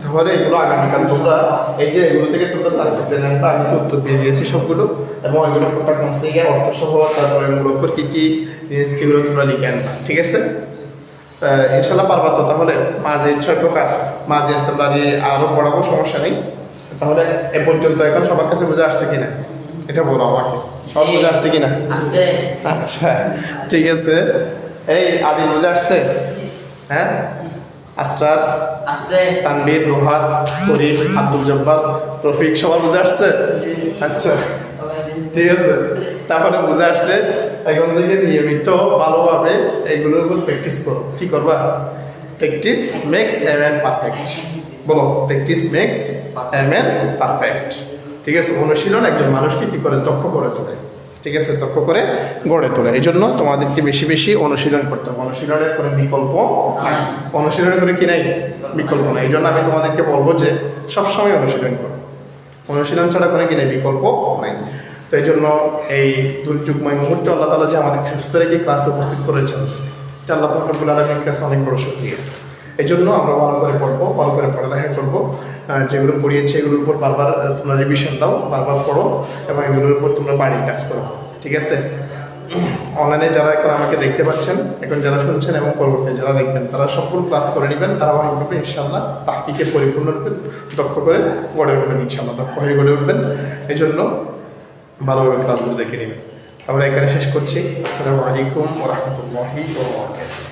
তাহলে এগুলো আগামীকাল তোমরা এই যে এগুলো থেকে তোমরা তাসরিফ জানবা আমি তো উত্তর দিয়ে দিয়েছি সবগুলো এবং এগুলো কোনটা কোন সিগা অর্থ সহ তারপরে মুলক্কর কি কি জিনিস কিগুলো তোমরা লিখে আনবা ঠিক আছে ইনশাআল্লাহ পারবা তো তাহলে মাঝে 6 প্রকার মাঝে ইস্তেমরারি আরো পড়াবো সমস্যা নেই তাহলে এ পর্যন্ত এখন সবার কাছে বুঝে আসছে কিনা এটা বলো আমাকে সব বুঝে আসছে কিনা আচ্ছা ঠিক আছে এই আদি বুঝে আসছে হ্যাঁ আসরার তানবীর রোহাত করিম আব্দুল জব্বার রফিক সবার বুঝে আসছে আচ্ছা ঠিক আছে তারপরে বুঝে আসলে এখন থেকে নিয়মিত ভালোভাবে এগুলোর উপর প্র্যাকটিস করো কি করবা practice makes a man perfect বলো practice makes a man perfect ঠিক আছে অনুশীলন একজন মানুষকে কি করে দক্ষ করে তোলে ঠিক আছে দক্ষ করে গড়ে তোলে এই জন্য তোমাদেরকে বেশি বেশি অনুশীলন করতে হবে অনুশীলনের কোনো বিকল্প নাই অনুশীলনের করে কি নাই বিকল্প নাই এই জন্য আমি তোমাদেরকে বলবো যে সবসময় অনুশীলন করো অনুশীলন ছাড়া কোনো কি নাই বিকল্প নাই তো এই জন্য এই দুর্যোগময় মুহূর্তে আল্লাহ তাআলা যে আমাদের সুস্থ রেখে ক্লাসে উপস্থিত করেছেন এটা আল্লাহ পাক রব্বুল আলামিনের কাছে অনেক বড় শুকরিয়া এই জন্য আমরা ভালো করে পড়বো ভালো করে পড়ালেখা করবো যেগুলো পড়িয়েছি এগুলোর উপর বারবার তোমরা রিভিশন দাও বারবার পড়ো এবং এগুলোর উপর তোমরা বাড়ির কাজ করো ঠিক আছে অনলাইনে যারা এখন আমাকে দেখতে পাচ্ছেন এখন যারা শুনছেন এবং পরবর্তী যারা দেখবেন তারা সকল ক্লাস করে নেবেন তারা ভালোভাবে ইনশাআল্লাহ তাহকিকে পরিপূর্ণরূপে দক্ষ করে গড়ে উঠবেন ইনশাআল্লাহ দক্ষ হয়ে গড়ে উঠবেন এই জন্য ভালোভাবে ক্লাসগুলো দেখে নেবেন আমরা এখানে শেষ করছি আসসালামু আলাইকুম ওয়া রাহমাতুল্লাহি ওয়া বারাকাতুহু